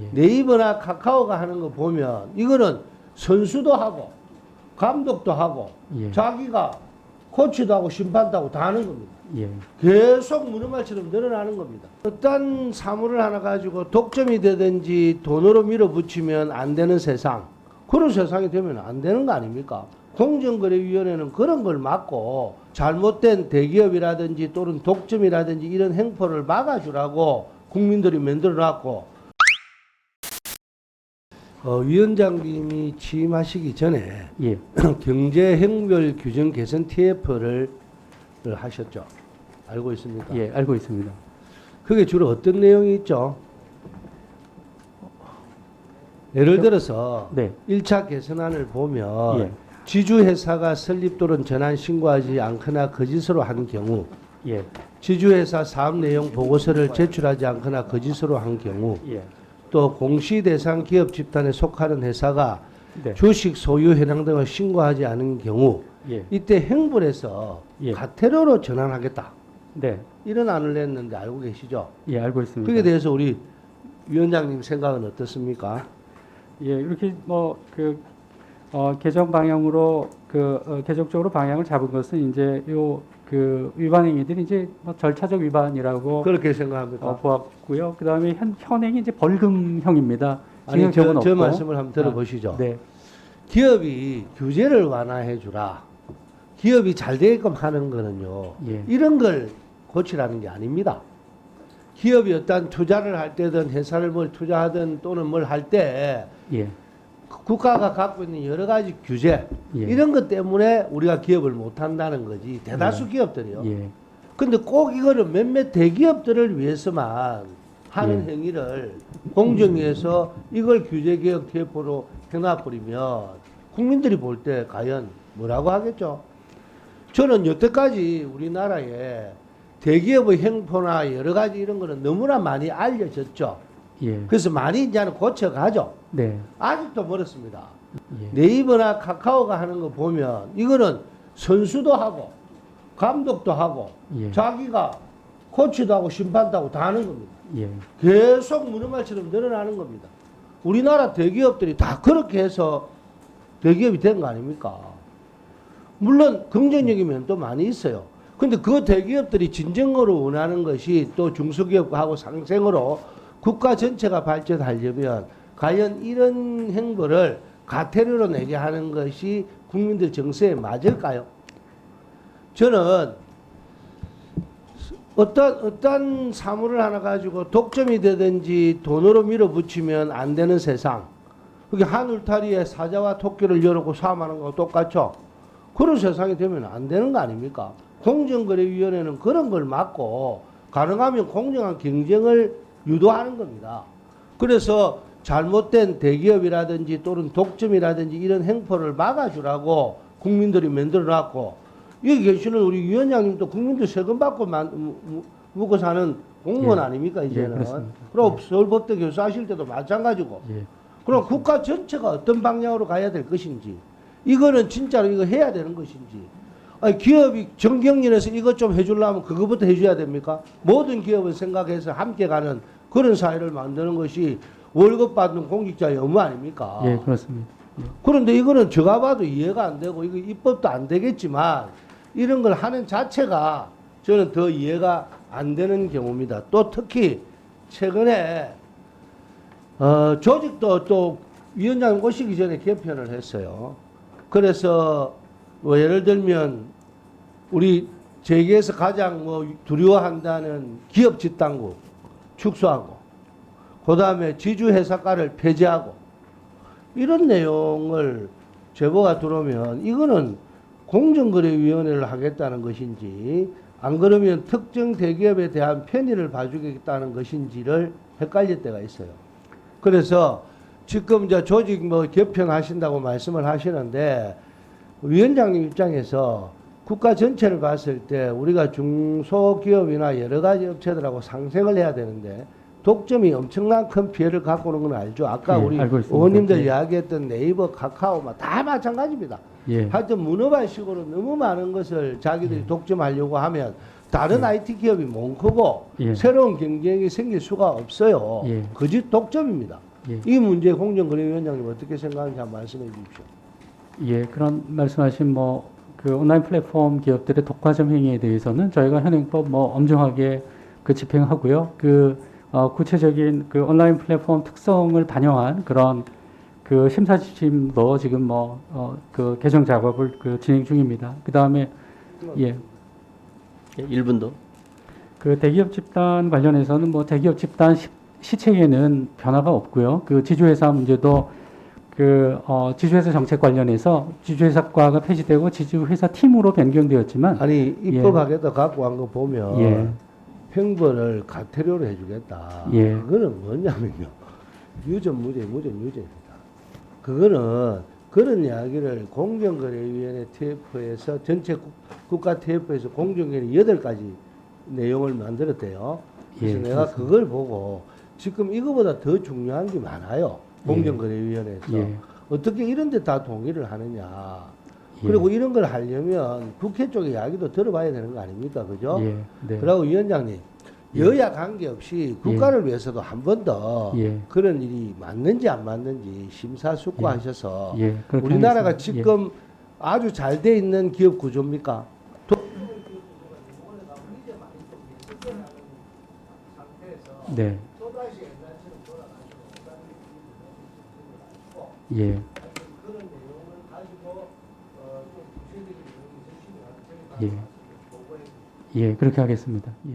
예. 네이버나 카카오가 하는 거 보면 이거는 선수도 하고 감독도 하고 예. 자기가 코치도 하고 심판도 하고 다 하는 겁니다. 예. 계속 무너말처럼 늘어나는 겁니다. 어떤 사물을 하나 가지고 독점이 되든지 돈으로 밀어붙이면 안 되는 세상, 그런 세상이 되면 안 되는 거 아닙니까? 공정거래위원회는 그런 걸 막고 잘못된 대기업이라든지 또는 독점이라든지 이런 행포를 막아주라고 국민들이 만들어놨고, 위원장님이 취임하시기 전에 예. 경제행별 규정 개선 TF를 하셨죠. 알고 있습니까? 예, 알고 있습니다. 그게 주로 어떤 내용이 있죠? 예를 들어서 네. 1차 개선안을 보면 예. 지주회사가 설립 또는 전환 신고하지 않거나 거짓으로 한 경우, 예. 지주회사 사업 내용 보고서를 제출하지 않거나 거짓으로 한 경우, 예. 또 공시 대상 기업 집단에 속하는 회사가 네. 주식 소유 현황 등을 신고하지 않은 경우, 예. 이때 행불에서 예. 가태료로 전환하겠다. 네. 이런 안을 냈는데 알고 계시죠? 예, 알고 있습니다. 그에 대해서 우리 위원장님 생각은 어떻습니까? 예, 이렇게 개정 방향으로 계속적으로 방향을 잡은 것은 이제 위반 행위들이 이제 절차적 위반이라고 그렇게 생각합니까? 보았고요. 그다음에 현행이 이제 벌금형입니다. 아니, 징역형은 저 없고. 말씀을 한번 들어보시죠. 네. 기업이 규제를 완화해 주라. 기업이 잘 되게끔 하는 거는요. 예. 이런 걸 고치라는 게 아닙니다. 기업이 어떤 투자를 할 때든 회사를 뭘 투자하든 또는 뭘 할 때 예. 국가가 갖고 있는 여러 가지 규제 예. 이런 것 때문에 우리가 기업을 못 한다는 거지. 대다수 기업들이요. 예. 근데 꼭 이거를 몇몇 대기업들을 위해서만 하는 예. 행위를 공정위에서 이걸 규제개혁 TF로 해놔버리면 국민들이 볼 때 과연 뭐라고 하겠죠? 저는 여태까지 우리나라에 대기업의 행포나 여러 가지 이런 거는 너무나 많이 알려졌죠. 예. 그래서 많이 이제는 고쳐가죠. 네. 아직도 멀었습니다. 예. 네이버나 카카오가 하는 거 보면 이거는 선수도 하고 감독도 하고 예. 자기가 코치도 하고 심판도 하고 다 하는 겁니다. 예. 계속 무너말처럼 늘어나는 겁니다. 우리나라 대기업들이 다 그렇게 해서 대기업이 된 거 아닙니까? 물론 긍정적인 면도 많이 있어요. 근데 그 대기업들이 진정으로 원하는 것이 또 중소기업하고 상생으로 국가 전체가 발전하려면 과연 이런 행보를 가태료로 내게 하는 것이 국민들 정서에 맞을까요? 저는 어떤 사물을 하나 가지고 독점이 되든지 돈으로 밀어붙이면 안 되는 세상, 그게 한 울타리에 사자와 토끼를 열어놓고 싸움하는 거와 똑같죠? 그런 세상이 되면 안 되는 거 아닙니까? 공정거래위원회는 그런 걸 막고 가능하면 공정한 경쟁을 유도하는 겁니다. 그래서 잘못된 대기업이라든지 또는 독점이라든지 이런 행포를 막아주라고 국민들이 만들어놨고, 여기 계시는 우리 위원장님도 국민들 세금 받고 묵고 사는 공무원 예. 아닙니까, 예, 이제는? 그렇습니다. 그럼 서울법대 교수 하실 때도 마찬가지고. 예. 그럼 국가 전체가 어떤 방향으로 가야 될 것인지, 이거는 진짜로 이거 해야 되는 것인지, 아니, 기업이 정경련에서 이것 좀 해주려면 그거부터 해줘야 됩니까? 모든 기업을 생각해서 함께 가는 그런 사회를 만드는 것이 월급 받는 공직자의 업무 아닙니까? 예, 그렇습니다. 예. 그런데 이거는 제가 봐도 이해가 안 되고, 이거 입법도 안 되겠지만, 이런 걸 하는 자체가 저는 더 이해가 안 되는 경우입니다. 또 특히 최근에 조직도 또 위원장님 오시기 전에 개편을 했어요. 그래서 뭐 예를 들면 우리 재계에서 가장 두려워한다는 기업 집단국 축소하고, 그 다음에 지주회사가를 폐지하고, 이런 내용을 제보가 들어오면 이거는 공정거래위원회를 하겠다는 것인지, 안 그러면 특정 대기업에 대한 편의를 봐주겠다는 것인지를 헷갈릴 때가 있어요. 그래서 지금 이제 조직 개편하신다고 말씀을 하시는데, 위원장님 입장에서 국가 전체를 봤을 때 우리가 중소기업이나 여러 가지 업체들하고 상생을 해야 되는데 독점이 엄청난 큰 피해를 갖고 오는 건 알죠. 아까 예, 우리 알고 있습니다. 의원님들 예. 이야기했던 네이버, 카카오 다 마찬가지입니다. 예. 하여튼 문어발식으로 너무 많은 것을 자기들이 독점하려고 하면 다른 예. IT 기업이 뭉크고 예. 새로운 경쟁이 생길 수가 없어요. 예. 거짓 독점입니다. 예. 이 문제 공정거래위원장님 어떻게 생각하는지 한번 말씀해 주십시오. 예, 그런 말씀하신 그 온라인 플랫폼 기업들의 독과점 행위에 대해서는 저희가 현행법 엄중하게 집행하고요. 구체적인 온라인 플랫폼 특성을 반영한 그런 심사 지침도 지금 개정 작업을 진행 중입니다. 그 다음에 예, 1분 더. 대기업 집단 관련해서는 대기업 집단 시책에는 변화가 없고요. 지주회사 문제도 지주회사 정책 관련해서 지주회사과가 폐지되고 지주회사 팀으로 변경되었지만 아니 입법하겠다 갖고 간 거 보면 예. 횡벌을 가태료로 해주겠다. 예. 그거는 뭐냐면요. 유전 무죄, 무전 유죄입니다. 그거는 그런 이야기를 공정거래위원회 TF에서 전체 국가 TF에서 공정거래 8가지 내용을 만들었대요. 그래서 예, 내가 그렇습니다. 그걸 보고 지금 이거보다 더 중요한 게 많아요. 공정거래위원회에서. 예. 어떻게 이런 데 다 동의를 하느냐. 예. 그리고 이런 걸 하려면 국회 쪽의 이야기도 들어봐야 되는 거 아닙니까? 그죠? 예, 네. 그리고 위원장님, 예. 여야 관계없이 국가를 위해서도 한 번 더 예. 그런 일이 맞는지 안 맞는지 심사숙고하셔서 예, 그렇게 우리나라가 하겠습니다. 지금 아주 잘 돼 있는 기업 구조입니까? 네. 예. 예. 예, 그렇게 하겠습니다. 예.